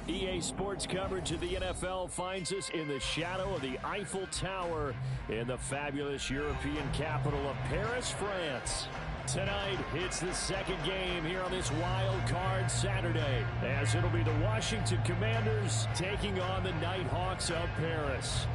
EA Sports coverage of the NFL finds us in the shadow of the Eiffel Tower in the fabulous European capital of Paris, France. Tonight, it's the second game here on this wild card Saturday, as it'll be the Washington Commanders taking on the Nighthawks of Paris.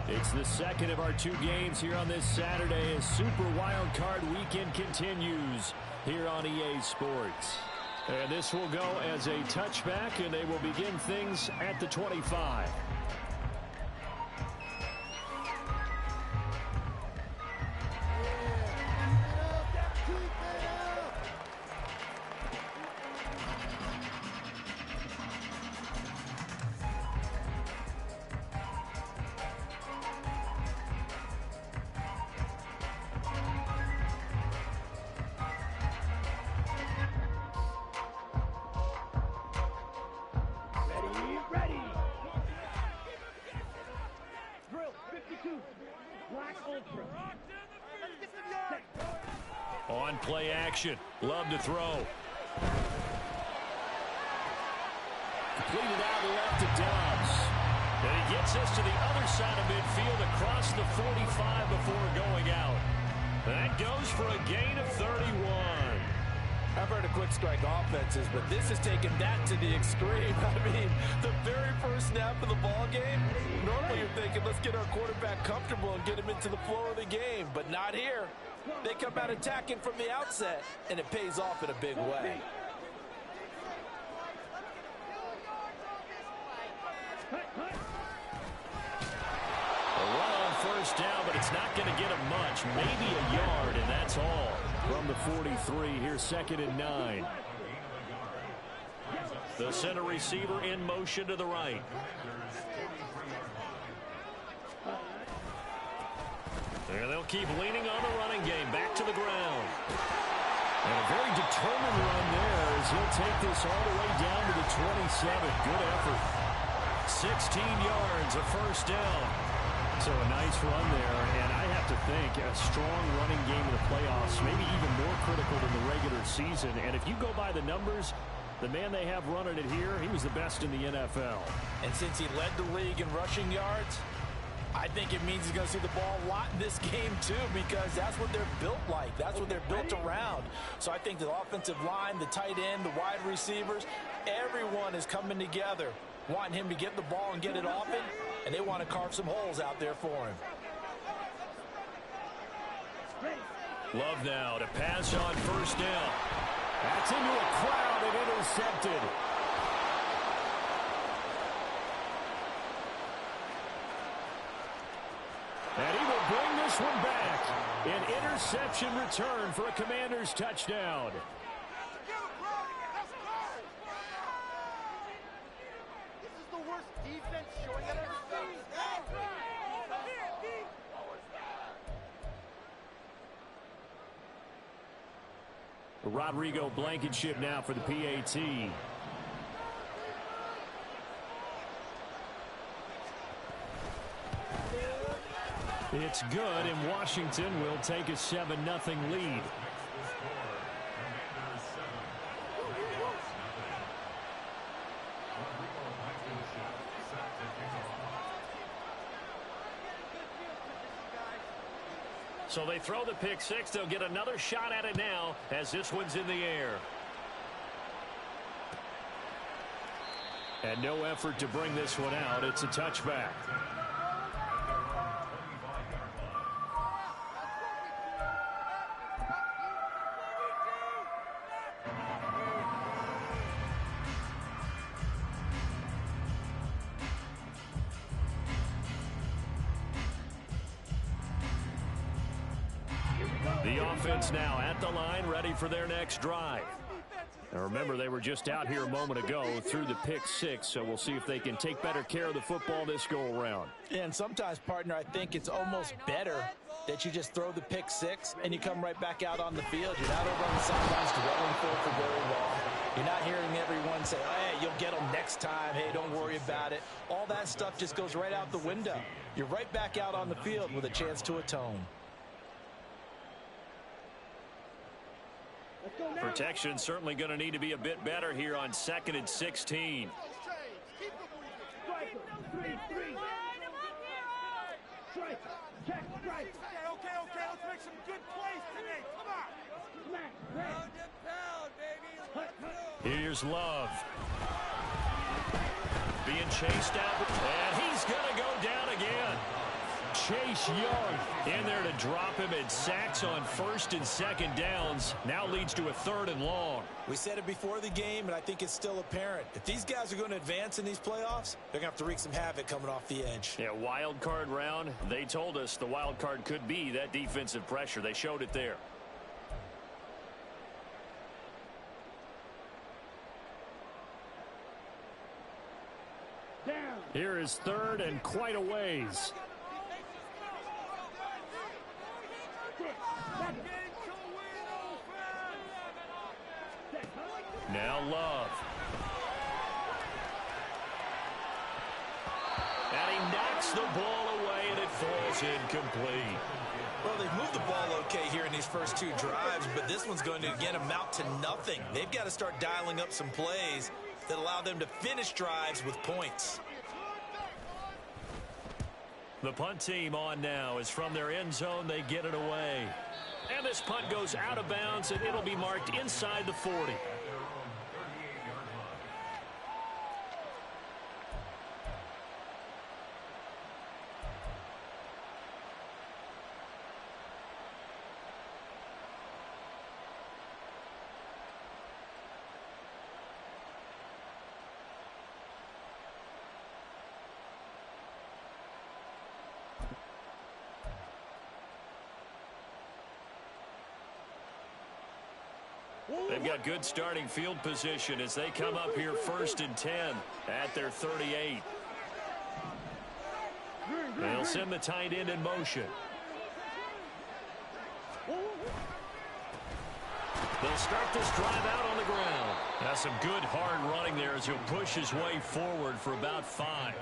It's the second of our two games here on this Saturday as Super Wild Card Weekend continues here on EA Sports. And this will go as a touchback, and they will begin things at the 25. On play action, Love to throw. Completed out left to Dobbs. And he gets us to the other side of midfield across the 45 before going out. That goes for a gain of 31. I've heard of quick strike offenses, but this is taking that to the extreme. I mean, the very first snap of the ball game, normally you're thinking, let's get our quarterback comfortable and get him into the flow of the game, but not here. They come out attacking from the outset, and it pays off in a big way. A run on first down, but it's not going to get him much. Maybe a yard, and that's all. From the 43, here's 2nd and 9. The center receiver in motion to the right. And they'll keep leaning on the running game. Back to the ground. And a very determined run there as he'll take this all the way down to the 27. Good effort. 16 yards, a first down. So a nice run there, and I have to think a strong running game in the playoffs, maybe even more critical than the regular season. And if you go by the numbers, the man they have running it here, he was the best in the NFL. And since he led the league in rushing yards, I think it means he's going to see the ball a lot in this game, too, because that's what they're built like. That's what they're built around. So I think the offensive line, the tight end, the wide receivers, everyone is coming together, wanting him to get the ball and get it often, and they want to carve some holes out there for him. Love now to pass on first down. That's into a crowd and intercepted. And he will bring this one back. An interception return for a Commanders touchdown. This is the worst defense showing I've ever seen. Rodrigo Blankenship now for the PAT. It's good, and Washington will take a 7-0 lead. So they throw the pick six. They'll get another shot at it now as this one's in the air. And no effort to bring this one out. It's a touchback. The offense now at the line, ready for their next drive. Now remember, they were just out here a moment ago through the pick six, so we'll see if they can take better care of the football this go-around. And sometimes, partner, I think it's almost better that you just throw the pick six and you come right back out on the field. You're not over on the sidelines dwelling for very long. You're not hearing everyone say, hey, you'll get them next time. Hey, don't worry about it. All that stuff just goes right out the window. You're right back out on the field with a chance to atone. Protection certainly going to need to be a bit better here on 2nd and 16. Okay, let's make some good plays today. Come on. Pound and pound, baby. Let's go. Here's Love. Being chased out, and he's going to go down again. Chase Young in there to drop him, and sacks on 1st and 2nd downs. Now leads to a 3rd and long. We said it before the game, and I think it's still apparent. If these guys are going to advance in these playoffs, they're going to have to wreak some havoc coming off the edge. Yeah, wild card round. They told us the wild card could be that defensive pressure. They showed it there. Here is 3rd and quite a ways. Now Love. And he knocks the ball away, and it falls incomplete. Well, they've moved the ball okay here in these first 2 drives, but this one's going to, again, amount to nothing. They've got to start dialing up some plays that allow them to finish drives with points. The punt team on now is from their end zone. They get it away. And this punt goes out of bounds, and it'll be marked inside the 40. They've got good starting field position as they come up here 1st and 10 at their 38. They'll send the tight end in motion. They'll start this drive out on the ground. That's some good hard running there as he'll push his way forward for about 5.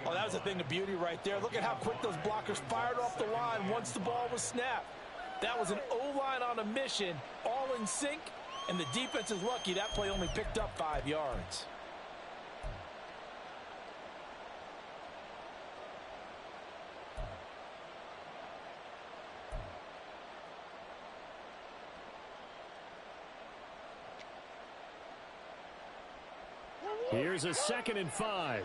Oh, that was a thing of beauty right there. Look at how quick those blockers fired off the line once the ball was snapped. That was an O-line on a mission, all in sync, and the defense is lucky that play only picked up 5 yards. Here's a 2nd and 5.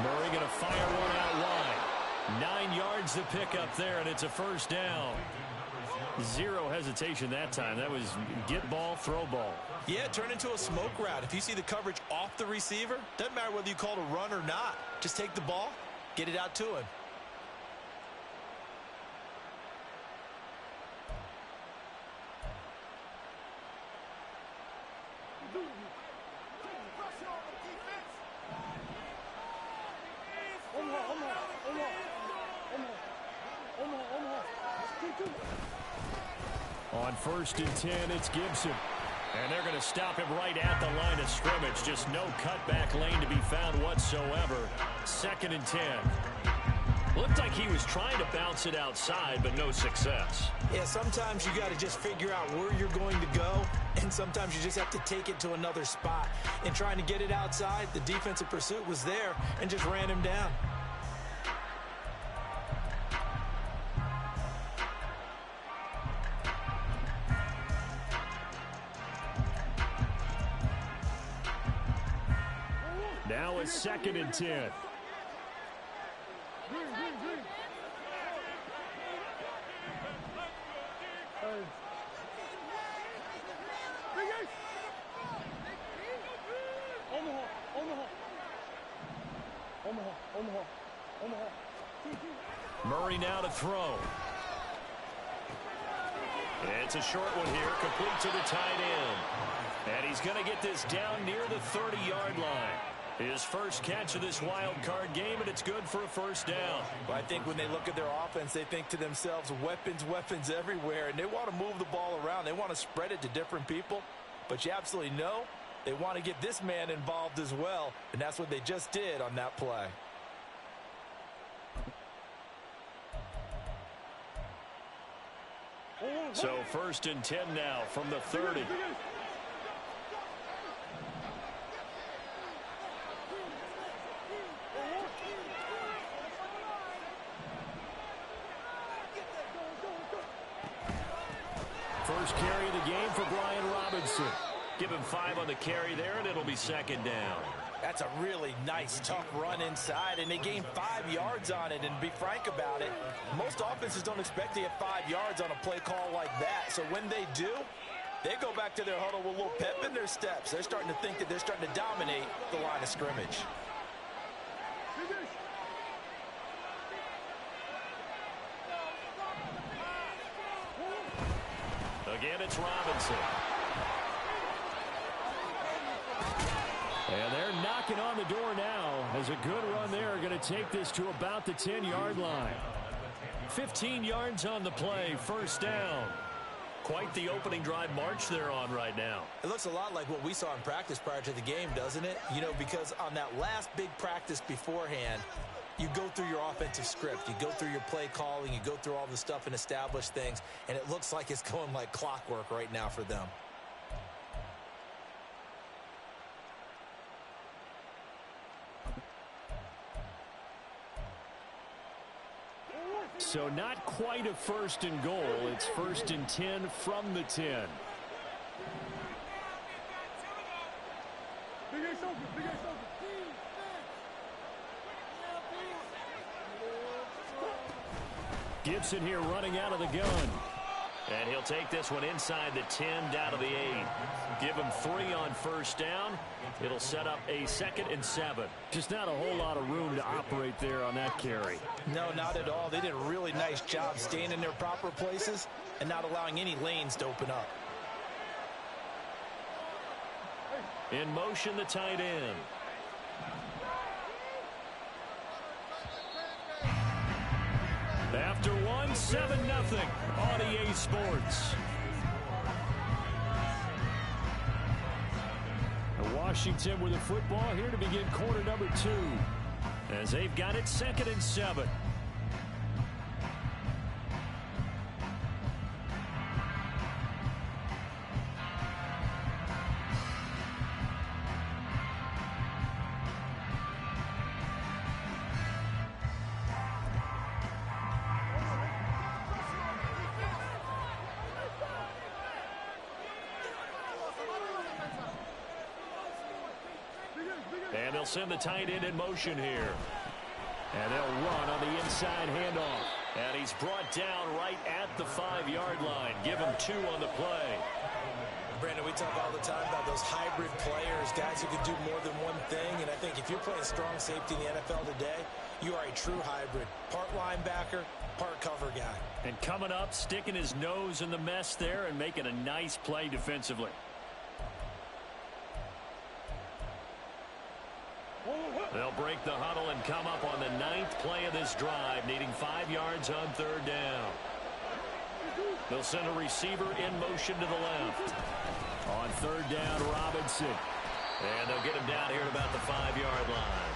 Murray going to fire one out wide. 9 yards to pick up there, and it's a 1st down. Zero hesitation that time. That was get ball, throw ball. Yeah, turn into a smoke route. If you see the coverage off the receiver, doesn't matter whether you call it a run or not. Just take the ball, get it out to him. On 1st and 10, it's Gibson. And they're going to stop him right at the line of scrimmage. Just no cutback lane to be found whatsoever. 2nd and 10. Looked like he was trying to bounce it outside, but no success. Yeah, sometimes you got to just figure out where you're going to go, and sometimes you just have to take it to another spot. In trying to get it outside, the defensive pursuit was there and just ran him down. Now it's 2nd and 10. Murray now to throw. It's a short one here, complete to the tight end. And he's going to get this down near the 30-yard line. His first catch of this wild card game, and it's good for a first down. Well, I think when they look at their offense, they think to themselves, weapons, weapons everywhere, and they want to move the ball around. They want to spread it to different people, but you absolutely know they want to get this man involved as well, and that's what they just did on that play. So 1st and 10 now from the 30. First carry of the game for Brian Robinson. Give him 5 on the carry there, and it'll be 2nd down. That's a really nice, tough run inside, and they gained 5 yards on it. And to be frank about it, most offenses don't expect to get 5 yards on a play call like that. So when they do, they go back to their huddle with a little pep in their steps. They're starting to think that they're starting to dominate the line of scrimmage. Again, it's Robinson. And they're knocking on the door now as a good run there. Going to take this to about the 10-yard line. 15 yards on the play, 1st down. Quite the opening drive march they're on right now. It looks a lot like what we saw in practice prior to the game, doesn't it? You know, because on that last big practice beforehand, you go through your offensive script. You go through your play calling. You go through all the stuff and establish things. And it looks like it's going like clockwork right now for them. So not quite a 1st and goal. It's 1st and 10 from the 10. Gibson here running out of the gun. And he'll take this one inside the 10 down to the 8. Give him 3 on 1st down. It'll set up a 2nd and 7. Just not a whole lot of room to operate there on that carry. No, not at all. They did a really nice job staying in their proper places and not allowing any lanes to open up. In motion, the tight end. After one, 7-0 on EA Sports. Washington with the football here to begin quarter number 2. As they've got it 2nd and 7. And they'll send the tight end in motion here. And they'll run on the inside handoff. And he's brought down right at the 5-yard line. Give him 2 on the play. Brandon, we talk all the time about those hybrid players, guys who can do more than one thing. And I think if you're playing strong safety in the NFL today, you are a true hybrid. Part linebacker, part cover guy. And coming up, sticking his nose in the mess there and making a nice play defensively. They'll break the huddle and come up on the 9th play of this drive, needing 5 yards on 3rd down. They'll send a receiver in motion to the left. On 3rd down, Robinson. And they'll get him down here at about the 5-yard line.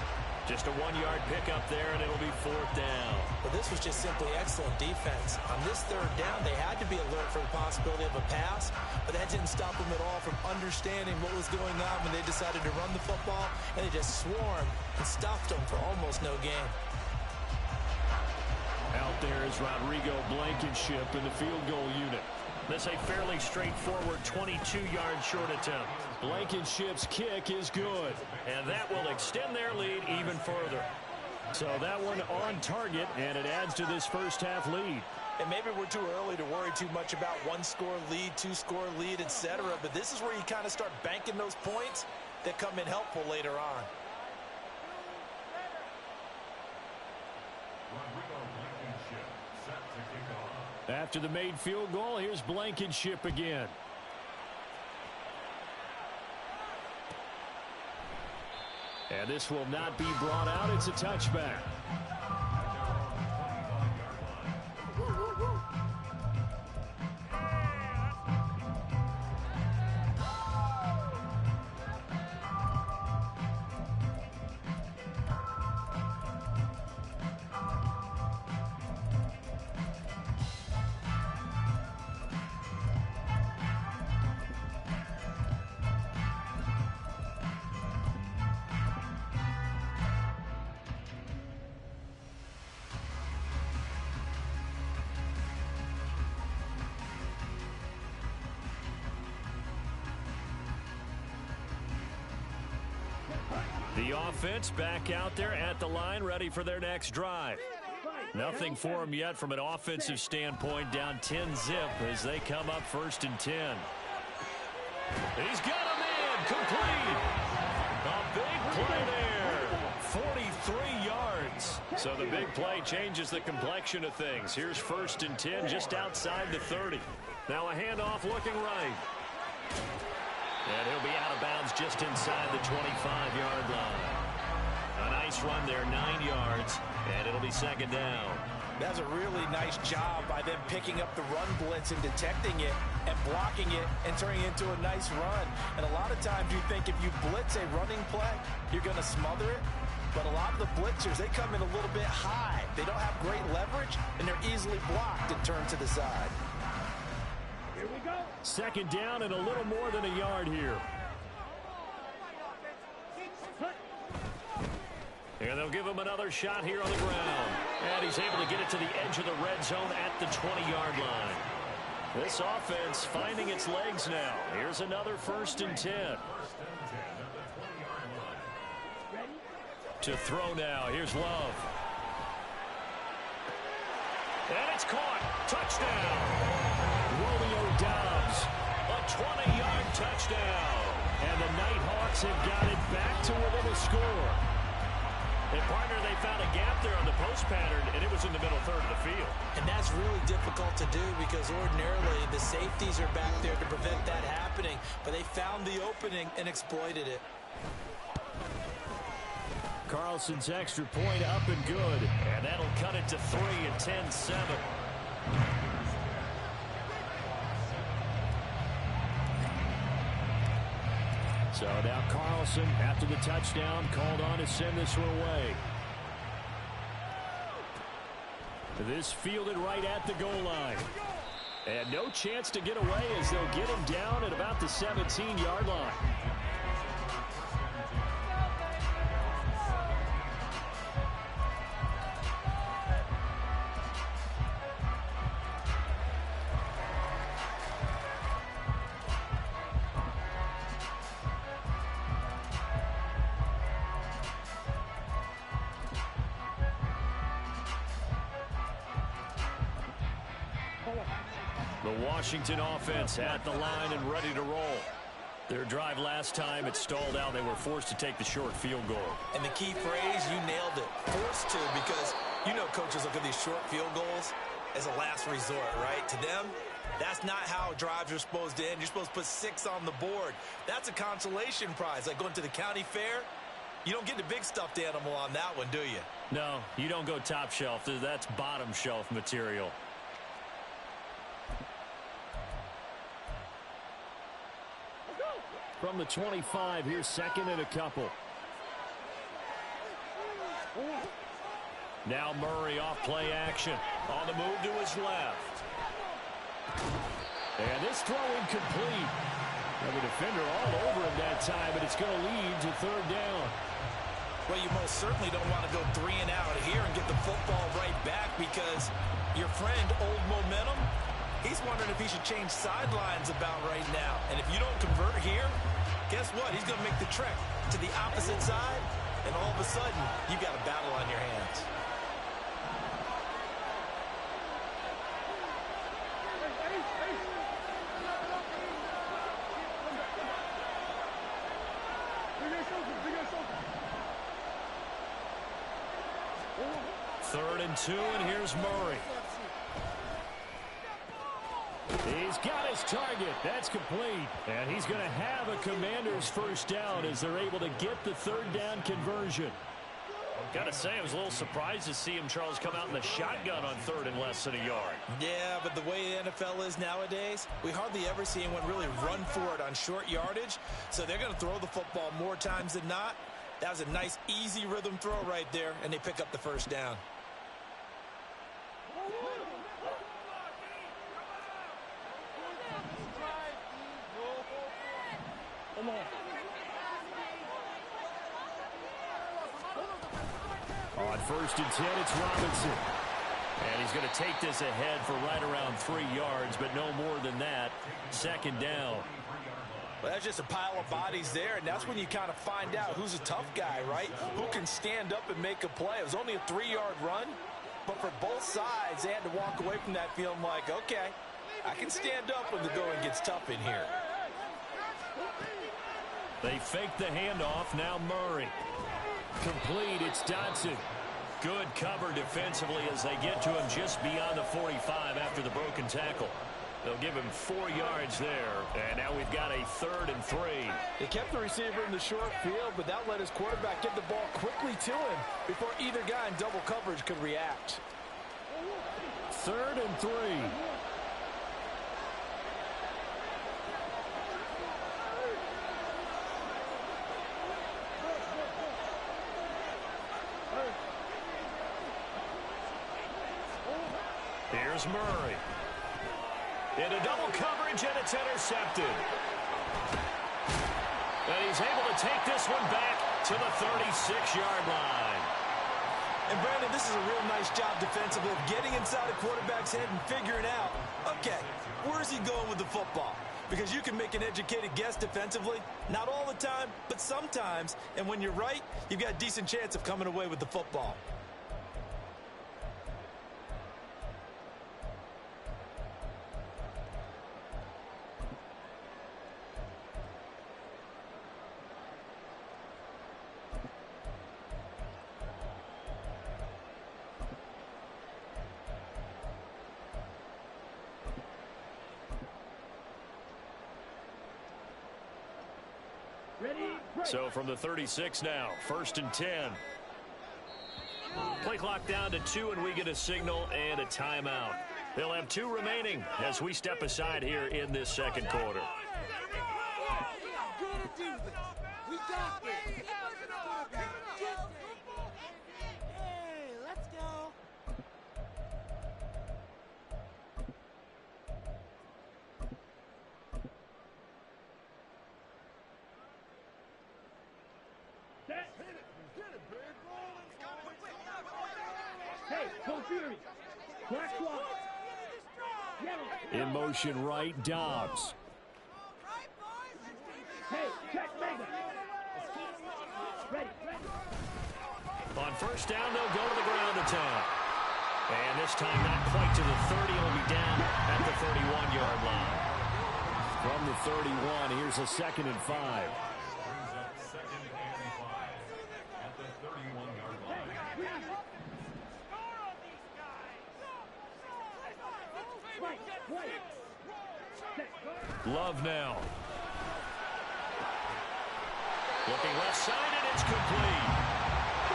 Just a 1-yard pickup there, and it'll be 4th down. But this was just simply excellent defense. On this 3rd down, they had to be alert for the possibility of a pass, but that didn't stop them at all from understanding what was going on when they decided to run the football, and they just swarmed and stopped them for almost no gain. Out there is Rodrigo Blankenship in the field goal unit. This a fairly straightforward 22-yard short attempt. Blankenship's kick is good, and that will extend their lead even further. So that one on target, and it adds to this first half lead. And maybe we're too early to worry too much about 1-score lead, 2-score lead, etc. But this is where you kind of start banking those points that come in helpful later on. After the made field goal, here's Blankenship again. And this will not be brought out. It's a touchback. The offense back out there at the line, ready for their next drive. Nothing for them yet from an offensive standpoint, down 10-zip as they come up 1st and 10. He's got a man, complete. A big play there, 43 yards. So the big play changes the complexion of things. Here's 1st and 10, just outside the 30. Now a handoff looking right. And he'll be out of bounds just inside the 25-yard line. A nice run there, 9 yards, and it'll be 2nd down. That's a really nice job by them picking up the run blitz and detecting it and blocking it and turning it into a nice run. And a lot of times you think if you blitz a running play, you're going to smother it. But a lot of the blitzers, they come in a little bit high. They don't have great leverage, and they're easily blocked and turned to the side. Here we go. 2nd down and a little more than a yard here. And they'll give him another shot here on the ground. And he's able to get it to the edge of the red zone at the 20-yard line. This offense finding its legs now. Here's another 1st and 10. To throw now. Here's Love. And it's caught. Touchdown. Romeo Doubs. A 20-yard touchdown. And the Nighthawks have got it back to within a score. And, partner, they found a gap there on the post pattern, and it was in the middle third of the field. And that's really difficult to do because ordinarily the safeties are back there to prevent that happening. But they found the opening and exploited it. Carlson's extra point up and good. And that'll cut it to 3 at 10-7. So now Carlson, after the touchdown, called on to send this one away. This fielded right at the goal line. And no chance to get away as they'll get him down at about the 17-yard line. The Washington offense at the line and ready to roll. Their drive last time, it stalled out. They were forced to take the short field goal. And the key phrase, you nailed it. Forced to, because you know coaches look at these short field goals as a last resort, right? To them, that's not how drives are supposed to end. You're supposed to put 6 on the board. That's a consolation prize. Like going to the county fair, you don't get the big stuffed animal on that one, do you? No, you don't go top shelf. That's bottom shelf material. From the 25, here's 2nd and a couple. Now Murray off play action. On the move to his left. And this throw incomplete. And the defender all over him that time, but it's going to lead to 3rd down. Well, you most certainly don't want to go 3 and out here and get the football right back because your friend, Old Momentum, he's wondering if he should change sidelines about right now. And if you don't convert here, guess what? He's going to make the trek to the opposite side, and all of a sudden, you've got a battle on your hands. Third and 2, and here's Murray. He's got his target. That's complete. And he's going to have a Commander's first down as they're able to get the third down conversion. Got to say, I was a little surprised to see him, Charles, come out in the shotgun on third and less than a yard. Yeah, but the way the NFL is nowadays, we hardly ever see anyone really run for it on short yardage. So they're going to throw the football more times than not. That was a nice, easy rhythm throw right there, and they pick up the first down. On 1st and 10, it's Robinson. And he's going to take this ahead for right around 3 yards, but no more than that. 2nd down. Well, that's just a pile of bodies there, and that's when you kind of find out who's a tough guy, right? Who can stand up and make a play. It was only a 3-yard run, but for both sides, they had to walk away from that feeling like, okay, I can stand up when the going gets tough in here. They fake the handoff. Now Murray. Complete. It's Dotson. Good cover defensively as they get to him just beyond the 45 after the broken tackle. They'll give him 4 yards there, and now we've got a 3rd and 3. They kept the receiver in the short field, but that let his quarterback get the ball quickly to him before either guy in double coverage could react. 3rd and 3. Here's Murray. Into double coverage, and it's intercepted. And he's able to take this one back to the 36-yard line. And, Brandon, this is a real nice job defensively of getting inside a quarterback's head and figuring out, okay, where's he going with the football? Because you can make an educated guess defensively. Not all the time, but sometimes. And when you're right, you've got a decent chance of coming away with the football. So from the 36 now, 1st and 10. Play clock down to 2, and we get a signal and a timeout. They'll have 2 remaining as we step aside here in this 2nd quarter. We got this. Hey, let's go. Hey, go Fury. Black clock. In motion right, Dobbs. Hey, check Mega. Ready. On 1st down, they'll go to the ground attack. And this time not quite to the 30. It'll be down at the 31-yard line. From the 31, here's a 2nd and 5. Love now. Looking left side, and it's complete.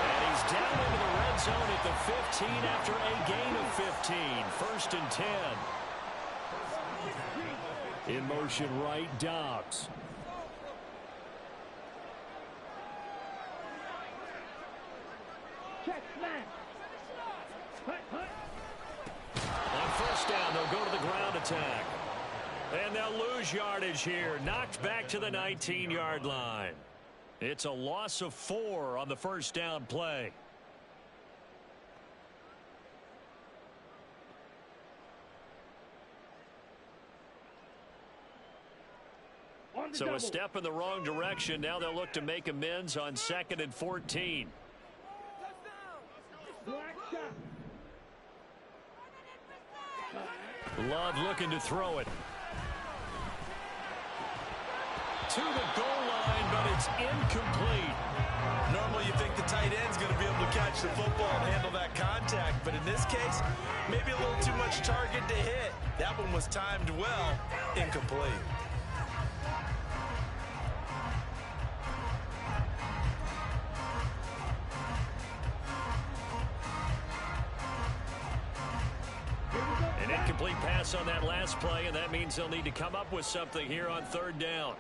And he's down into the red zone at the 15 after a gain of 15. 1st and 10. In motion right, Dobbs. Check smash. On 1st down, they'll go to the ground attack. And they'll lose yardage here. Knocked back to the 19-yard line. It's a loss of 4 on the 1st down play. So a step in the wrong direction. Now they'll look to make amends on 2nd and 14. Love looking to throw it. To the goal line, but it's incomplete. Normally you think the tight end's going to be able to catch the football and handle that contact, but in this case, maybe a little too much target to hit. That one was timed well, incomplete. An incomplete pass on that last play, and that means they'll need to come up with something here on third down.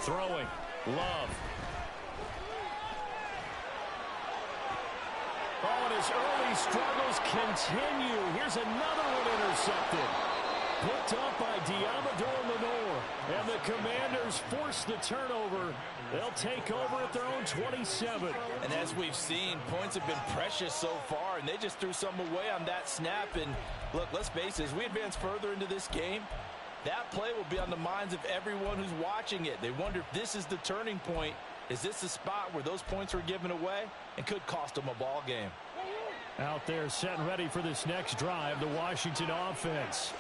Throwing. Love. Oh, and his early struggles continue. Here's another one intercepted. Picked up by Diamador Lenore. And the Commanders force the turnover. They'll take over at their own 27. And as we've seen, points have been precious so far, and they just threw some away on that snap. And look, let's face it, as we advance further into this game, that play will be on the minds of everyone who's watching it. They wonder if this is the turning point. Is this the spot where those points were given away and could cost them a ball game? Out there set and ready for this next drive, the Washington offense.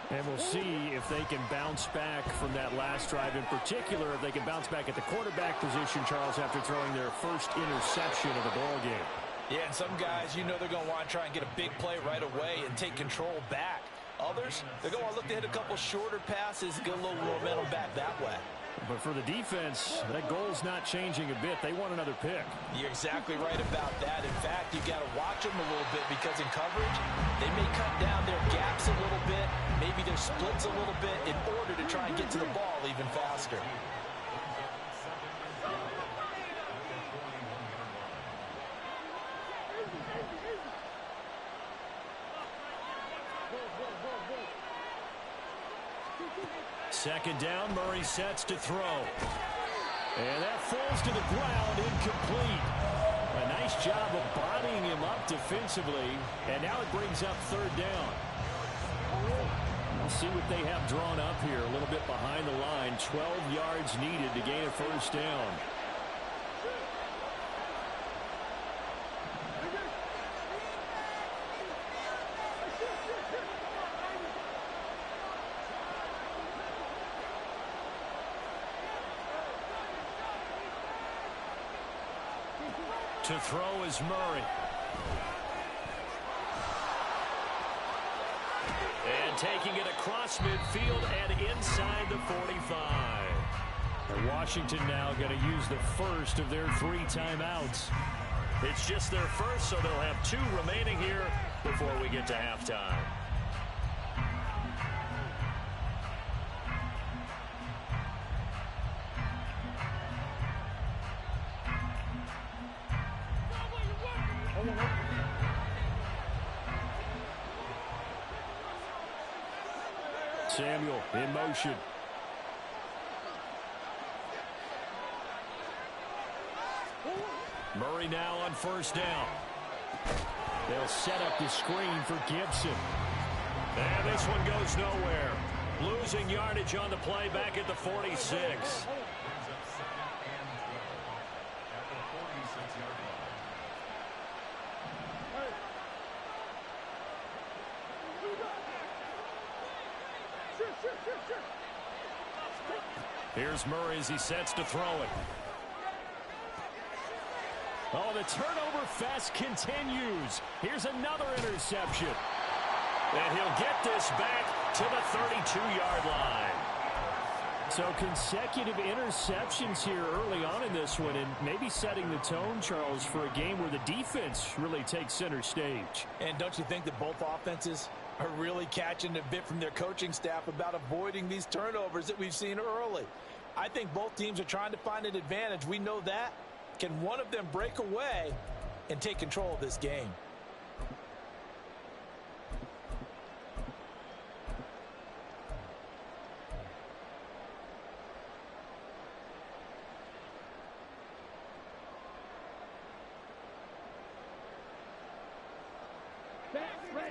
And we'll see if they can bounce back from that last drive, in particular, if they can bounce back at the quarterback position, Charles, after throwing their first interception of the ball game. Yeah, and some guys, you know they're going to want to try and get a big play right away and take control back. Others, they're going to look to hit a couple shorter passes and get a little momentum back that way. But for the defense, that goal's not changing a bit. They want another pick. You're exactly right about that. In fact, you've got to watch them a little bit because in coverage, they may cut down their gaps a little bit, maybe their splits a little bit in order to try and get to the ball even faster. Second down, Murray sets to throw. And that falls to the ground, incomplete. A nice job of bodying him up defensively. And now it brings up third down. We'll see what they have drawn up here. A little bit behind the line. 12 yards needed to gain a first down. To throw is Murray. And taking it across midfield and inside the 45. And Washington now going to use the first of their 3 timeouts. It's just their first, so they'll have 2 remaining here before we get to halftime. Samuel in motion. Murray now on first down. They'll set up the screen for Gibson. And this one goes nowhere. Losing yardage on the play back at the 46. Here's Murray as he sets to throw it. Oh, the turnover fest continues. Here's another interception. And he'll get this back to the 32-yard line. So consecutive interceptions here early on in this one, and maybe setting the tone, Charles, for a game where the defense really takes center stage. And don't you think that both offenses are really catching a bit from their coaching staff about avoiding these turnovers that we've seen early? I think both teams are trying to find an advantage. We know that. Can one of them break away and take control of this game?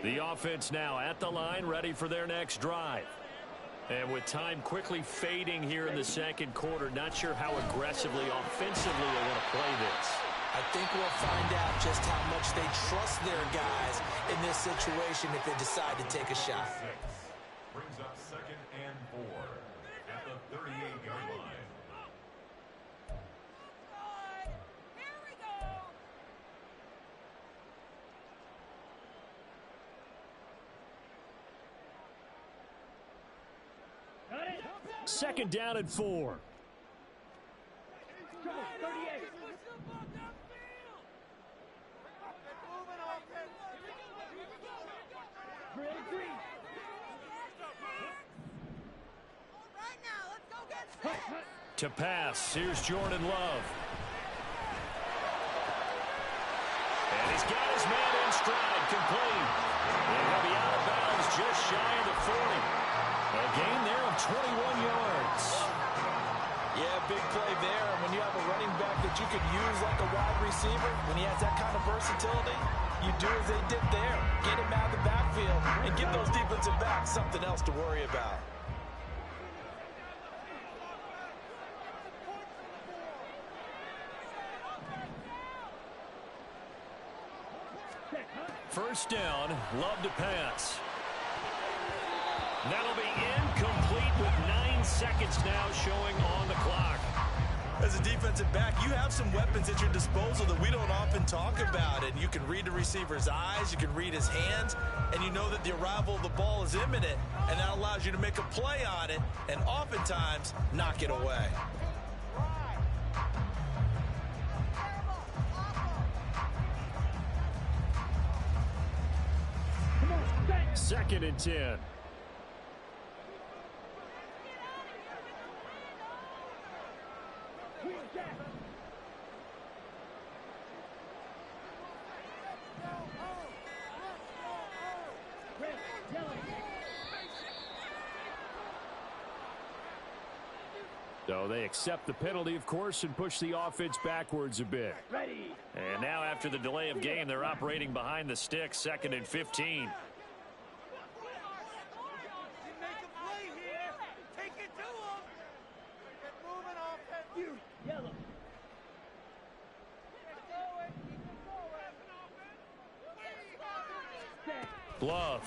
The offense now at the line, ready for their next drive. And with time quickly fading here in the second quarter, not sure how aggressively, offensively they want to play this. I think we'll find out just how much they trust their guys in this situation if they decide to take a shot. Brings up 2nd and 4 at the 38-yard line. Here we go. 2nd down and 4. To pass, here's Jordan Love. And he's got his man in stride, complete. And he'll be out of bounds just shy of the 40. A gain there of 21 yards. Yeah, big play there. And when you have a running back that you can use like a wide receiver, when he has that kind of versatility, you do as they did there. Get him out of the backfield and give those defensive backs something else to worry about. First down, Love to pass. That'll be incomplete with 9 seconds now showing on the clock. As a defensive back, you have some weapons at your disposal that we don't often talk about. And you can read the receiver's eyes, you can read his hands, and you know that the arrival of the ball is imminent, and that allows you to make a play on it and oftentimes knock it away. 2nd and 10. So they accept the penalty, of course, and push the offense backwards a bit. And now after the delay of game, they're operating behind the sticks, 2nd and 15. Love.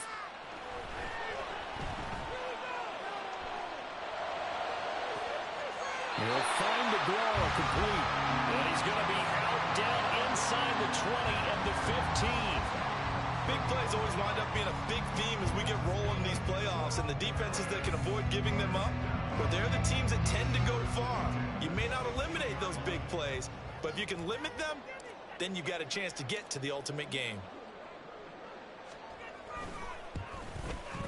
He'll find the goal complete. And he's going to be out down inside the 20 and the 15. Big plays always wind up being a big theme as we get rolling in these playoffs, and the defenses that can avoid giving them up, but they're the teams that tend to go far. You may not eliminate those big plays, but if you can limit them, then you've got a chance to get to the ultimate game.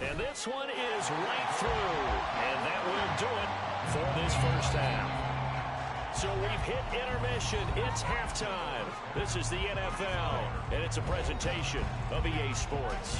And this one is right through. And that will do it for this first half. So we've hit intermission. It's halftime. This is the NFL, and it's a presentation of EA Sports.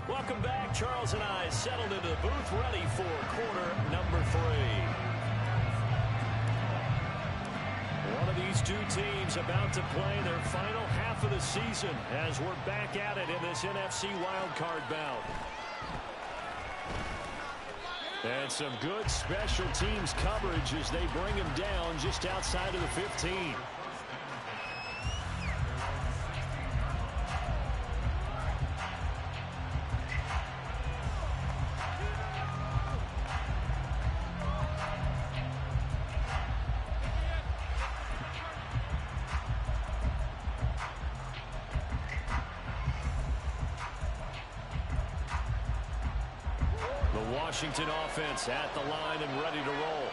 Welcome back. Charles and I settled into the booth, ready for quarter number 3. One of these two teams about to play their final half of the season as we're back at it in this NFC wildcard bout. And some good special teams coverage as they bring him down just outside of the 15. Washington offense at the line and ready to roll.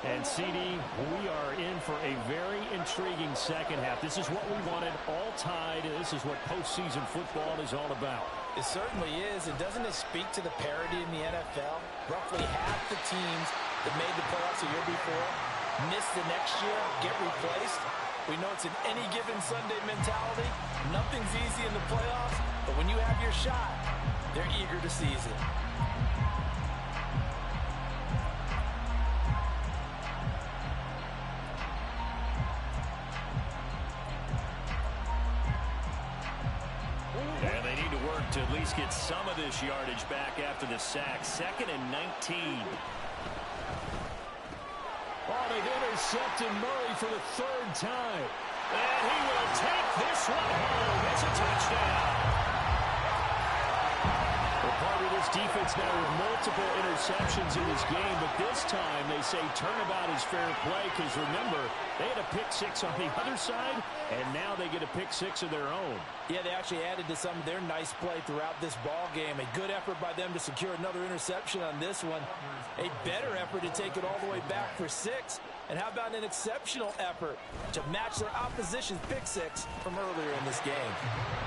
And CD, we are in for a very intriguing second half. This is what we wanted, all tied. This is what postseason football is all about. It certainly is. And doesn't it speak to the parity in the NFL? Roughly half the teams that made the playoffs the year before miss the next year, get replaced. We know it's an any given Sunday mentality. Nothing's easy in the playoffs, but when you have your shot, they're eager to seize it. And they need to work to at least get some of this yardage back after the sack. 2nd and 19. Oh, they've intercepted Murray for the 3rd time. And he will take this one home. It's a touchdown. Well, part of this defense now with multiple interceptions in this game, but this time they say turnabout is fair play because, remember, they had a pick 6 on the other side, and now they get a pick 6 of their own. Yeah, they actually added to some of their nice play throughout this ball game. A good effort by them to secure another interception on this one. A better effort to take it all the way back for 6. And how about an exceptional effort to match their opposition's pick 6 from earlier in this game?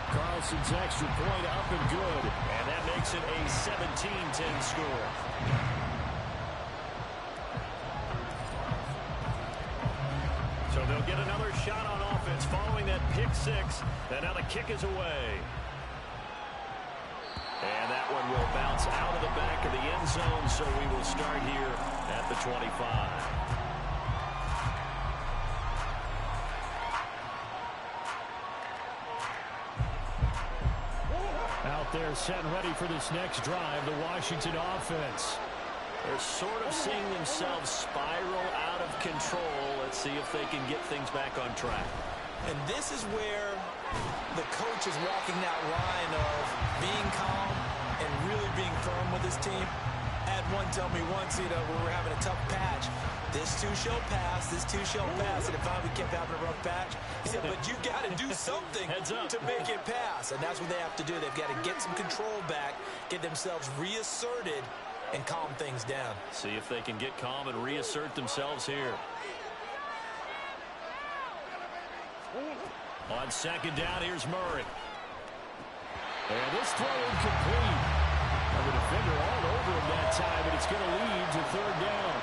Carlson's extra point up and good. And that makes it a 17-10 score. So they'll get another shot on offense following that pick 6. And now the kick is away. And that one will bounce out of the back of the end zone, so we will start here at the 25. Out there set and ready for this next drive, the Washington offense. They're sort of seeing themselves spiral out of control. Let's see if they can get things back on track. And this is where the coach is walking that line of being calm and really being firm with his team. I had one tell me once, when we were having a tough patch, this too shall pass, this too shall pass, and if we kept having a rough patch, he said, but you got to do something to make it pass, and that's what they have to do. They've got to get some control back, get themselves reasserted, and calm things down. See if they can get calm and reassert themselves here. On 2nd down, here's Murray. And this throw incomplete. And the defender all over him that time, but it's going to lead to 3rd down.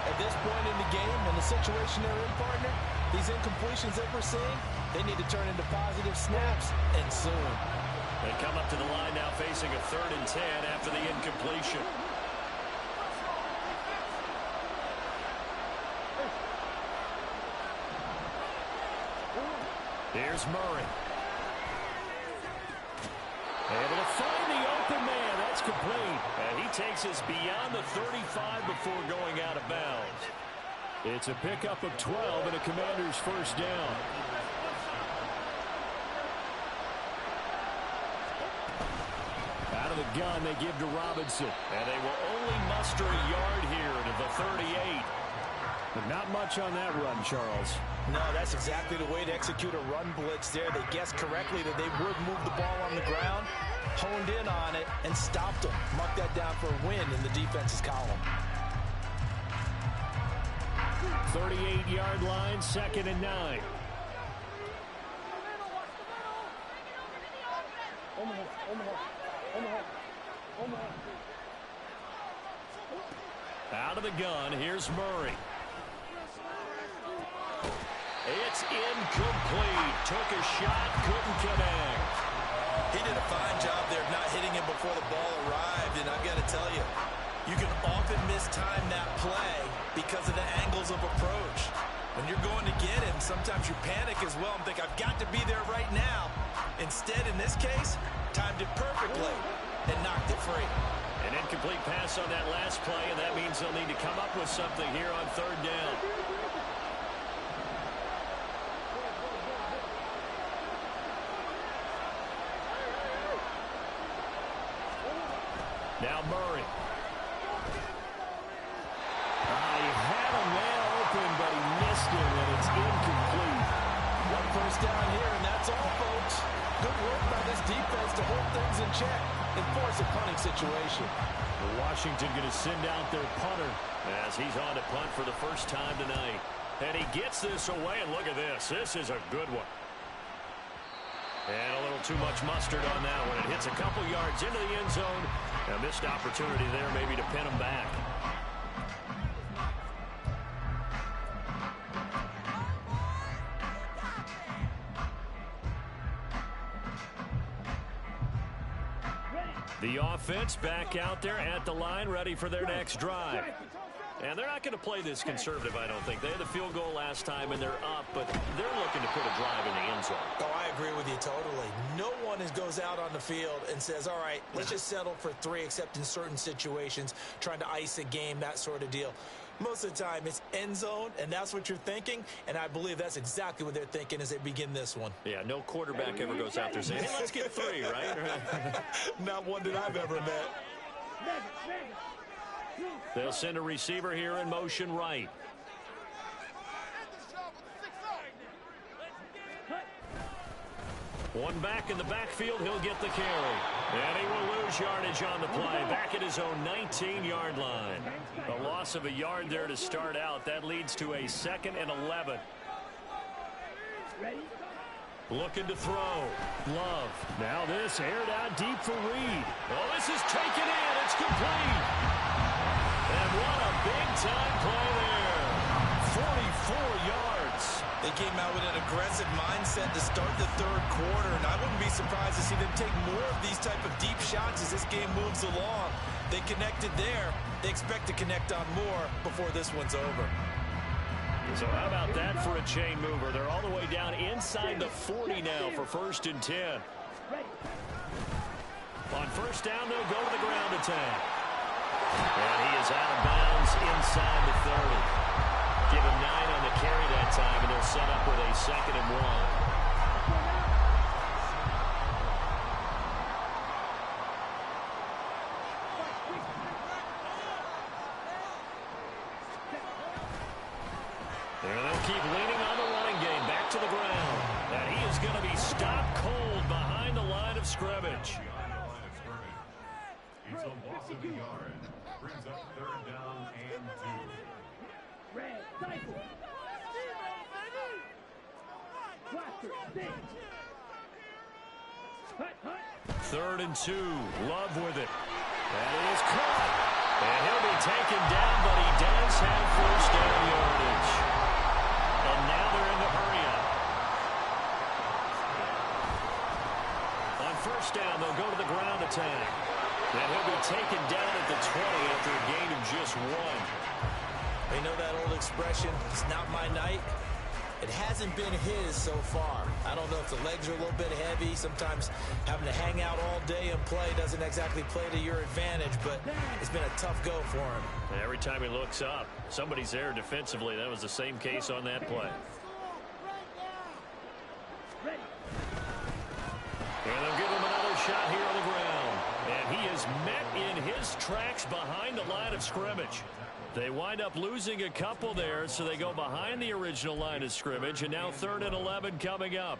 At this point in the game, and the situation they're in, partner, these incompletions that we're seeing, they need to turn into positive snaps, and soon. They come up to the line now facing a 3rd and 10 after the incompletion. Here's Murray. Able to find the open man. That's complete. And he takes us beyond the 35 before going out of bounds. It's a pickup of 12 and a Commander's 1st down. Out of the gun, they give to Robinson. And they will only muster a yard here to the 38. But not much on that run, Charles. No, that's exactly the way to execute a run blitz there. They guessed correctly that they would move the ball on the ground, honed in on it, and stopped them. Mark that down for a win in the defense's column. 38-yard line, 2nd and 9. Out of the gun, here's Murray. It's incomplete. Took a shot, couldn't connect. He did a fine job there of not hitting him before the ball arrived, and I've got to tell you, you can often mistime that play because of the angles of approach. When you're going to get him, sometimes you panic as well and think, I've got to be there right now. Instead, in this case, timed it perfectly and knocked it free. An incomplete pass on that last play, and that means they'll need to come up with something here on 3rd down. Now Murray. He had a man open, but he missed him, and it's incomplete. 1 first down here, and that's all, folks. Good work by this defense to hold things in check and force a punting situation. Washington going to send out their punter. As he's on to punt for the first time tonight. And he gets this away, and look at this. This is a good one. And a little too much mustard on that one. It hits a couple yards into the end zone. A missed opportunity there maybe to pin him back. The offense back out there at the line, ready for their next drive. And they're not going to play this conservative, I don't think. They had the field goal last time, and they're up, but they're looking to put a drive in the end zone. Oh, I agree with you totally. No one goes out on the field and says, all right, let's just settle for 3, except in certain situations, trying to ice a game, that sort of deal. Most of the time, it's end zone, and that's what you're thinking, and I believe that's exactly what they're thinking as they begin this one. Yeah, no quarterback ever goes out there saying, hey, let's get 3, right? Not one that I've ever met. They'll send a receiver here in motion right. One back in the backfield, he'll get the carry. And he will lose yardage on the play, back at his own 19-yard line. A loss of a yard there to start out. That leads to a 2nd and 11. Looking to throw. Love. Now this aired out deep for Reed. Oh, this is taken in. It's complete. And what a big-time play there. 44 yards. They came out with an aggressive mindset to start the third quarter, and I wouldn't be surprised to see them take more of these type of deep shots as this game moves along. They connected there. They expect to connect on more before this one's over. So how about that for a chain mover? They're all the way down inside the 40 now for 1st and 10. On 1st down, they'll go to the ground attack. And he is out of bounds inside the 30. Give him 9 on the carry that time, and they'll set up with a 2nd and 1. And they'll keep leaning on the running game, back to the ground. And he is going to be stopped cold behind the line of scrimmage. It's a loss of a yard. Brings up 3rd down and 2. Red, cycle. 3rd and 2. Love with it. And it is caught. And he'll be taken down, but he does have 1st down yardage. And now they're in the hurry up. On 1st down, they'll go to the ground attack. And he'll be taken down at the 20 after a gain of just 1. You know that old expression, it's not my night? It hasn't been his so far. I don't know if the legs are a little bit heavy. Sometimes having to hang out all day and play doesn't exactly play to your advantage, but it's been a tough go for him. And every time he looks up, somebody's there defensively. That was the same case on that play. And they'll give him another shot here on the ground. And he is met in his tracks behind the line of scrimmage. They wind up losing a couple there, so they go behind the original line of scrimmage, and now 3rd and 11 coming up.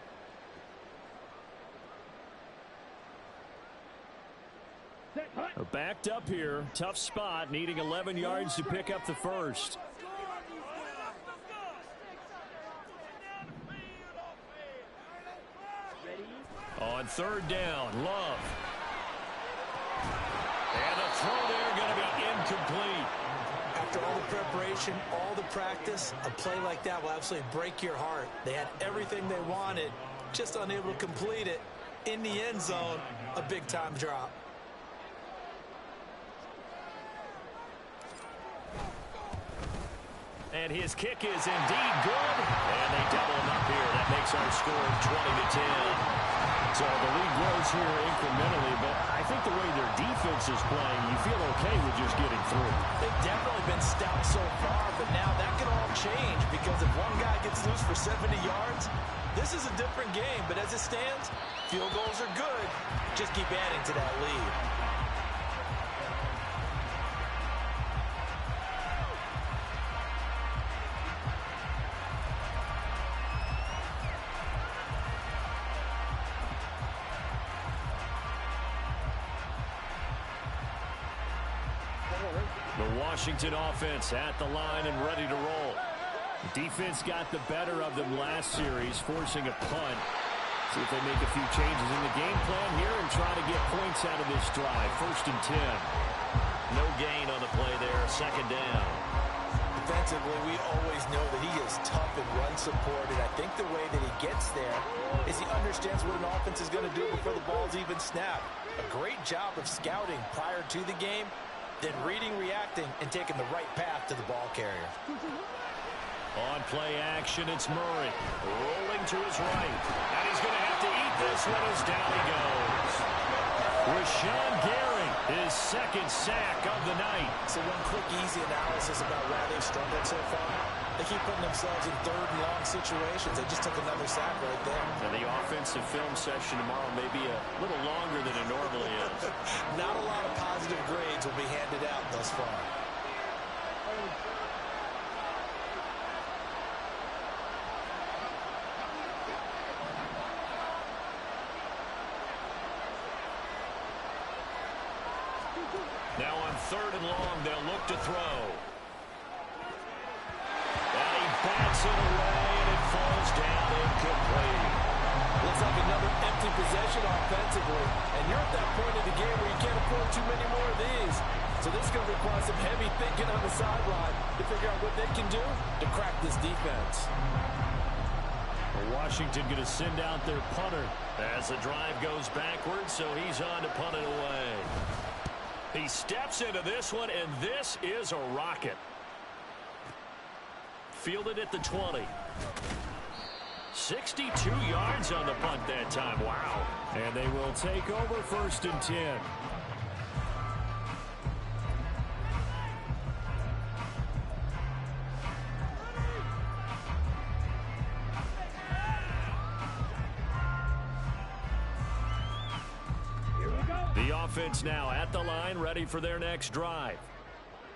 Backed up here, tough spot, needing 11 yards to pick up the 1st. On 3rd down, Love. And the throw there going to be incomplete. After all the preparation, all the practice, a play like that will absolutely break your heart. They had everything they wanted, just unable to complete it. In the end zone, a big-time drop. And his kick is indeed good. And they double him up here. That makes our score 20-10. So the lead grows here incrementally, but I think the way their defense is playing, you feel okay with just getting through. They've definitely been stout so far, but now that can all change because if one guy gets loose for 70 yards, this is a different game. But as it stands, field goals are good. Just keep adding to that lead. The Washington offense at the line and ready to roll. The defense got the better of them last series, forcing a punt. See if they make a few changes in the game plan here and try to get points out of this drive. 1st and 10. No gain on the play there. 2nd down. Defensively, we always know that he is tough and run supported. I think the way that he gets there is he understands what an offense is going to do before the ball's even snapped. A great job of scouting prior to the game. then reading, reacting, and taking the right path to the ball carrier. On play action, it's Murray. Rolling to his right. And he's going to have to eat this one as down he goes. Rashawn Gary, his second sack of the night. So one quick, easy analysis about why they've struggled so far. They keep putting themselves in third and long situations. They just took another sack right there. And the offensive film session tomorrow may be a little longer than it normally is. Not a lot of positive grades will be handed out thus far. Now on third and long, they'll look to throw. And he bats it away, and it falls down incomplete. Looks like another empty possession offensively. And you're at that point in the game where you can't afford too many more of these. So this is going to require some heavy thinking on the sideline to figure out what they can do to crack this defense. Washington going to send out their punter as the drive goes backwards, so he's on to punt it away. He steps into this one, and this is a rocket. Fielded at the 20. 62 yards on the punt that time. Wow. And they will take over 1st and 10. The offense now at the line, ready for their next drive.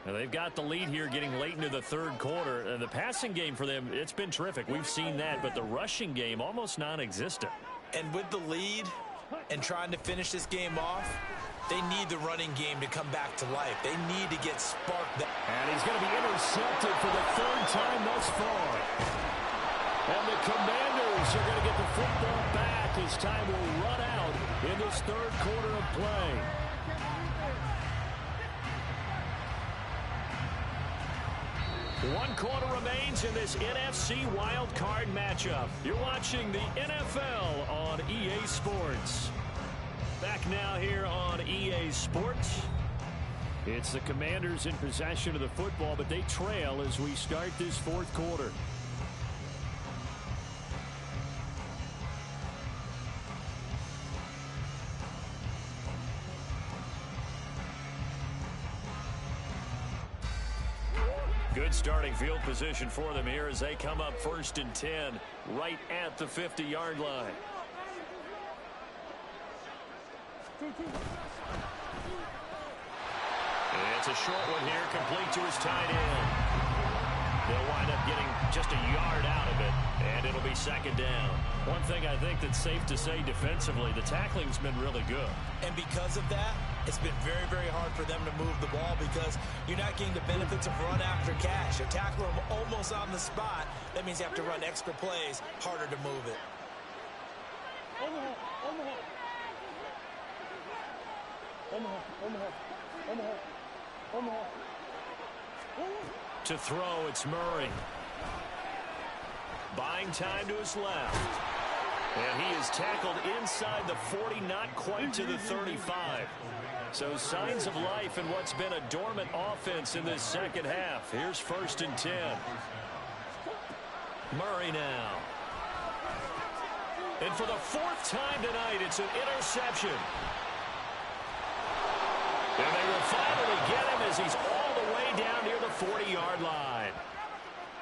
Now they've got the lead here getting late into the third quarter. And the passing game for them, it's been terrific. We've seen that, but the rushing game almost non-existent. And with the lead and trying to finish this game off, they need the running game to come back to life. They need to get sparked. And he's going to be intercepted for the third time thus far. And the Commanders are going to get the football back as time will run out in this third quarter of play. One quarter remains in this NFC wildcard matchup. You're watching the NFL on EA Sports. Back now here on EA Sports. It's the Commanders in possession of the football, but they trail as we start this fourth quarter. Good starting field position for them here as they come up 1st and 10 right at the 50-yard line. It's a short one here, complete to his tight end. They'll wind up getting just a yard out of it, and it'll be 2nd down. One thing I think that's safe to say defensively, the tackling's been really good. And because of that, it's been very, very hard for them to move the ball because you're not getting the benefits of run after catch. You tackle them almost on the spot. That means you have to run extra plays, harder to move it. To throw, it's Murray. Buying time to his left. And he is tackled inside the 40, not quite to the 35. So signs of life in what's been a dormant offense in this second half. Here's 1st and 10. Murray now. And for the 4th time tonight, it's an interception. And they will finally get him as he's all the way down near the 40-yard line.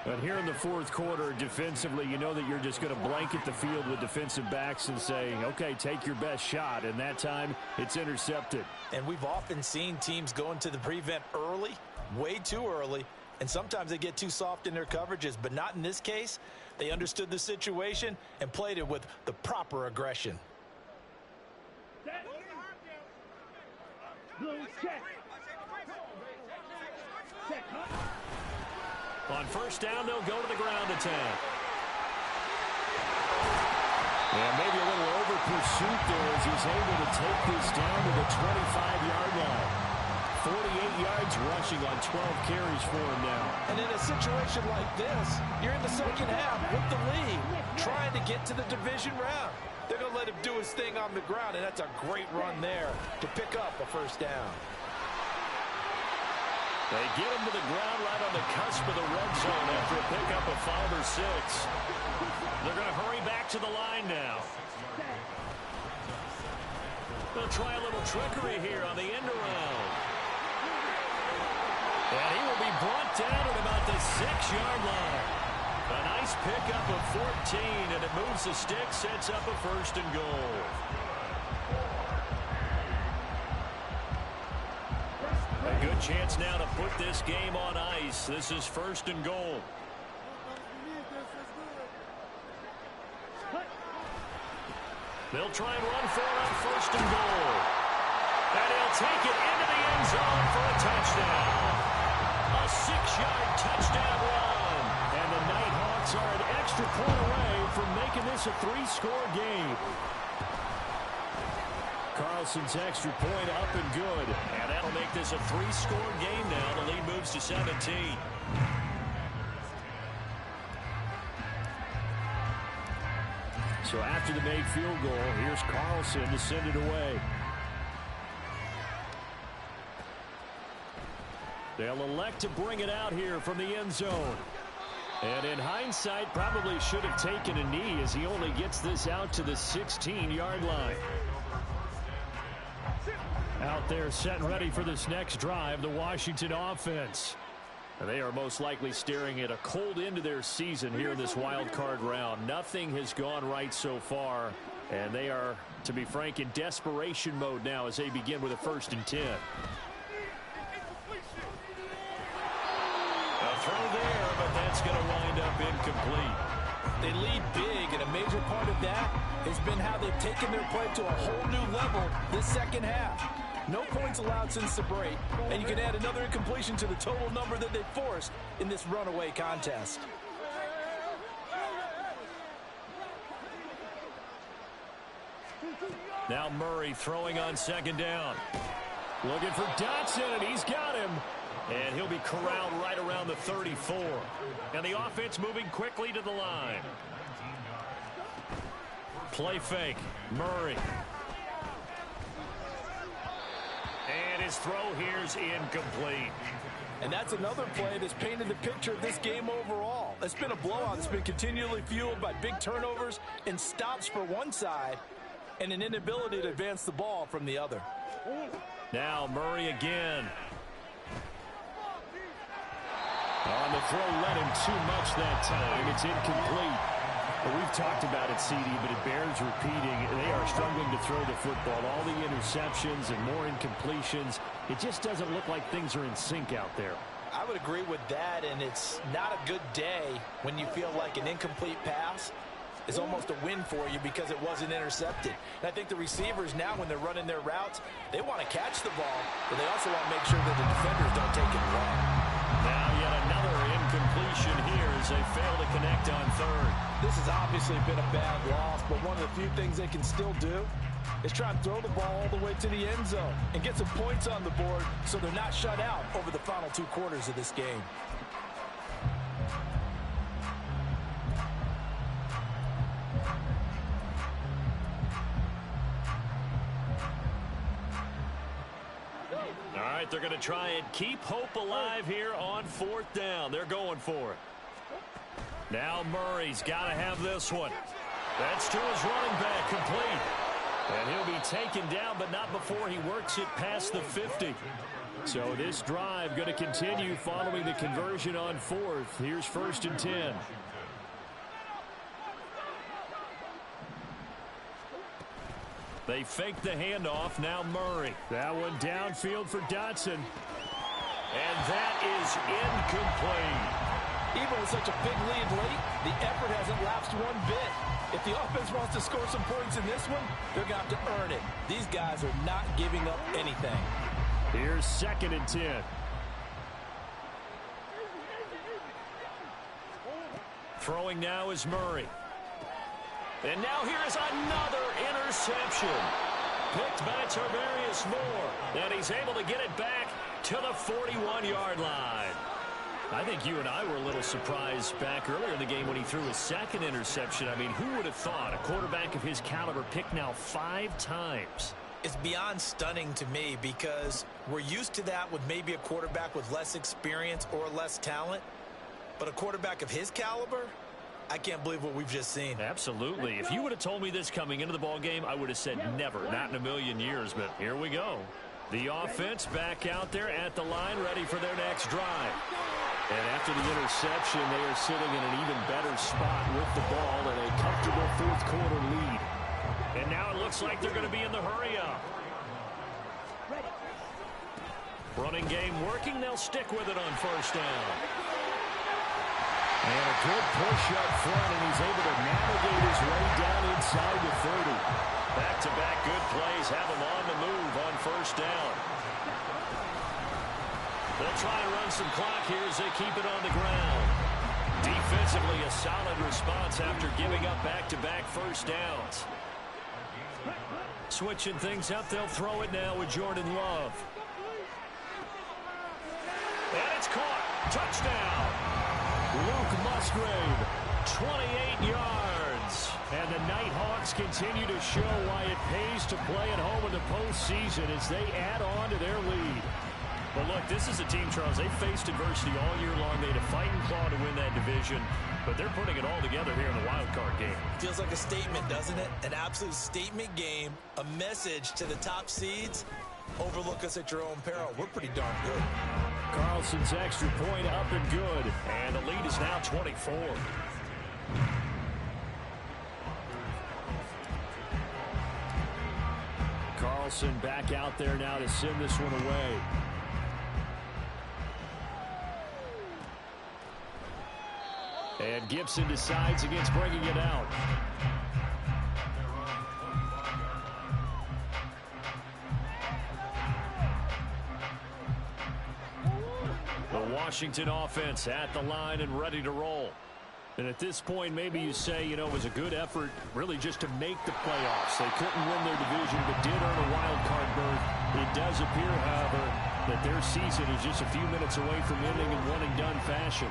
But here in the fourth quarter, defensively, you know that you're just going to blanket the field with defensive backs and say, okay, take your best shot. And that time, it's intercepted. And we've often seen teams go into the prevent early, way too early, and sometimes they get too soft in their coverages. But not in this case. They understood the situation and played it with the proper aggression. On 1st down, they'll go to the ground attack. Yeah, maybe a little over pursuit there as he's able to take this down to the 25-yard line. 48 yards rushing on 12 carries for him now. And in a situation like this, you're in the second half with the lead, trying to get to the division round. They're going to let him do his thing on the ground, and that's a great run there to pick up a 1st down. They get him to the ground right on the cusp of the red zone after a pickup of 5 or 6. They're going to hurry back to the line now. They'll try a little trickery here on the end around. And he will be brought down at about the 6-yard line. A nice pickup of 14, and it moves the stick, sets up a 1st and goal. A good chance now to put this game on ice. This is 1st and goal. They'll try and run for it on 1st and goal. And he'll take it into the end zone for a touchdown. A 6-yard touchdown run. And the Nighthawks are an extra point away from making this a 3-score game. Carlson's extra point up and good. And that'll make this a 3-score game now. The lead moves to 17. So after the made field goal, here's Carlson to send it away. They'll elect to bring it out here from the end zone. And in hindsight, probably should have taken a knee as he only gets this out to the 16-yard line. Out there set and ready for this next drive, the Washington offense. They are most likely staring at a cold end to their season here in this wild card round. Nothing has gone right so far, and they are, to be frank, in desperation mode now as they begin with a 1st and 10. A throw there, but that's going to wind up incomplete. They lead big, and a major part of that has been how they've taken their play to a whole new level this second half. No points allowed since the break, and you can add another incompletion to the total number that they forced in this runaway contest. Now Murray throwing on 2nd down. Looking for Dotson, and he's got him. And he'll be corralled right around the 34. And the offense moving quickly to the line. Play fake. Murray. And his throw here's incomplete. And that's another play that's painted the picture of this game overall. It's been a blowout that's been continually fueled by big turnovers and stops for one side and an inability to advance the ball from the other. Now Murray again. On the throw, let him too much that time. It's incomplete. Well, we've talked about it, CD, but it bears repeating. They are struggling to throw the football. All the interceptions and more incompletions. It just doesn't look like things are in sync out there. I would agree with that, and it's not a good day when you feel like an incomplete pass is almost a win for you because it wasn't intercepted. And I think the receivers now, when they're running their routes, they want to catch the ball, but they also want to make sure that the defenders don't take it away. Now yet another incompletion here as they fail to connect on 3rd. This has obviously been a bad loss, but one of the few things they can still do is try and throw the ball all the way to the end zone and get some points on the board so they're not shut out over the final 2 quarters of this game. All right, they're going to try and keep hope alive here on 4th down. They're going for it. Now Murray's got to have this one. That's to his running back, complete. And he'll be taken down, but not before he works it past the 50. So this drive going to continue following the conversion on 4th. Here's 1st and 10. They fake the handoff. Now Murray. That one downfield for Dotson. And that is incomplete. Even with such a big lead late, the effort hasn't lapsed one bit. If the offense wants to score some points in this one, they're going to have to earn it. These guys are not giving up anything. Here's 2nd and 10. Throwing now is Murray. And now here is another interception. Picked by Tarvarius Moore. And he's able to get it back to the 41-yard line. I think you and I were a little surprised back earlier in the game when he threw his 2nd interception. I mean, who would have thought a quarterback of his caliber picked now 5 times? It's beyond stunning to me because we're used to that with maybe a quarterback with less experience or less talent. But a quarterback of his caliber, I can't believe what we've just seen. Absolutely. If you would have told me this coming into the ball game, I would have said never, not in a million years. But here we go. The offense back out there at the line, ready for their next drive. And after the interception, they are sitting in an even better spot with the ball and a comfortable fourth quarter lead. And now it looks like they're going to be in the hurry-up. Running game working. They'll stick with it on first down. And a good push up front, and he's able to navigate his way down inside the 30. Back-to-back good plays have him on the move on first down. They'll try and run some clock here as they keep it on the ground. Defensively, a solid response after giving up back-to-back first downs. Switching things up, they'll throw it now with Jordan Love. And it's caught. Touchdown. Luke Musgrave, 28 yards. And the Nighthawks continue to show why it pays to play at home in the postseason as they add on to their lead. But look, this is a team, Charles, they faced adversity all year long. They had to fight and claw to win that division, but they're putting it all together here in the wild card game. Feels like a statement, doesn't it? An absolute statement game, a message to the top seeds. Overlook us at your own peril. We're pretty darn good. Carlson's extra point up and good, and the lead is now 24. Carlson back out there now to send this one away. And Gibson decides against bringing it out. The Washington offense at the line and ready to roll. And at this point, maybe you say, you know, it was a good effort really just to make the playoffs. They couldn't win their division, but did earn a wild card berth. It does appear, however, that their season is just a few minutes away from ending in one-and-done fashion.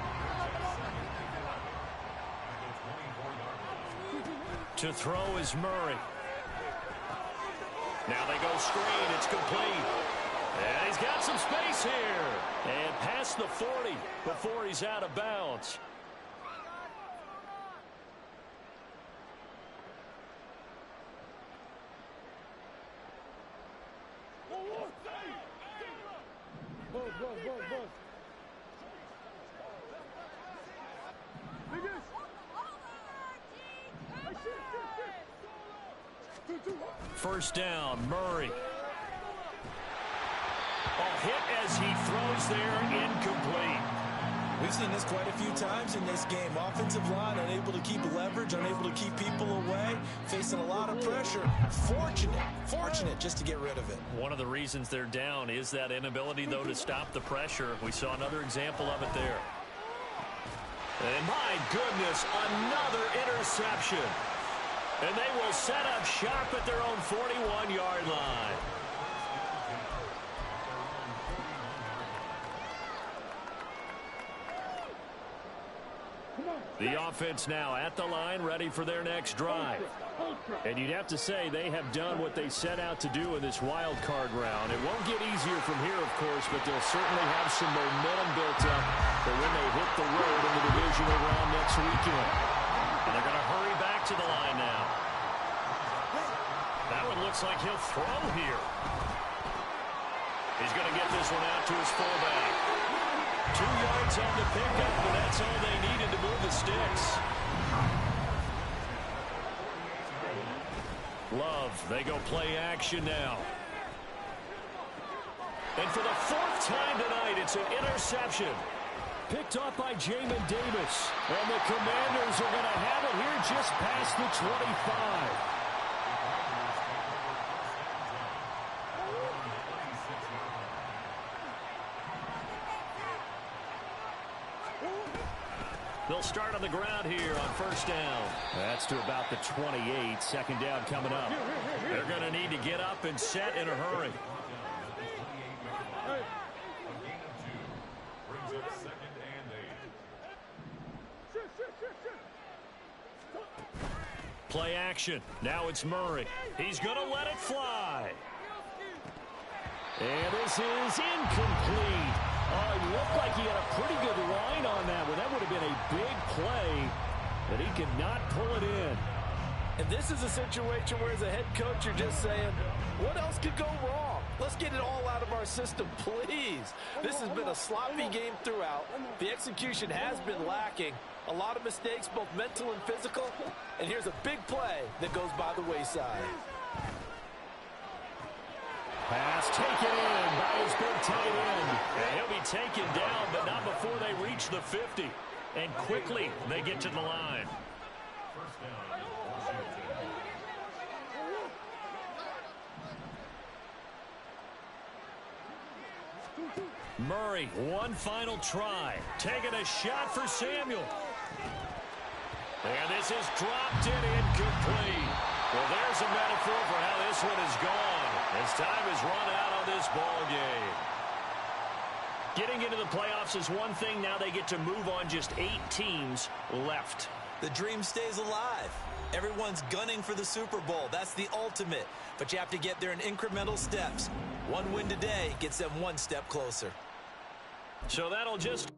To throw is Murray. Now they go screen. It's complete. And he's got some space here. And past the 40 before he's out of bounds. First down, Murray. A hit as he throws there, incomplete. We've seen this quite a few times in this game. Offensive line unable to keep leverage, unable to keep people away, facing a lot of pressure. Fortunate just to get rid of it. One of the reasons they're down is that inability, though, to stop the pressure. We saw another example of it there. And my goodness, another interception. And they will set up shop at their own 41-yard line. The offense now at the line, ready for their next drive. And you'd have to say they have done what they set out to do in this wild card round. It won't get easier from here, of course, but they'll certainly have some momentum built up for when they hit the road in the divisional round next weekend. And they're going to hurry back to the line now. That one looks like he'll throw here. He's going to get this one out to his fullback. 2 yards on the pickup, and that's all they needed to move the sticks. Love, they go play action now. And for the 4th time tonight, it's an interception. Picked off by Jamin Davis. And the Commanders are going to have it here just past the 25. They'll start on the ground here on first down. That's to about the 28. Second down coming up. They're going to need to get up and set in a hurry. Play action. Now it's Murray. He's going to let it fly. And this is incomplete. Oh, it looked like he had a pretty good line on that one. That would have been a big play, but he could not pull it in. And this is a situation where, as a head coach, you're just saying, what else could go wrong? Let's get it all out of our system, please. This has been a sloppy game throughout. The execution has been lacking. A lot of mistakes, both mental and physical. And here's a big play that goes by the wayside. Pass taken in by his big tight end. And he'll be taken down, but not before they reach the 50. And quickly, they get to the line. First down, Washington. Murray, one final try. Taking a shot for Samuel. And this is dropped in incomplete. Well, there's a metaphor for how this one is gone. As time has run out on this ball game. Getting into the playoffs is one thing. Now they get to move on. Just 8 teams left. The dream stays alive. Everyone's gunning for the Super Bowl. That's the ultimate. But you have to get there in incremental steps. One win today gets them one step closer. So that'll just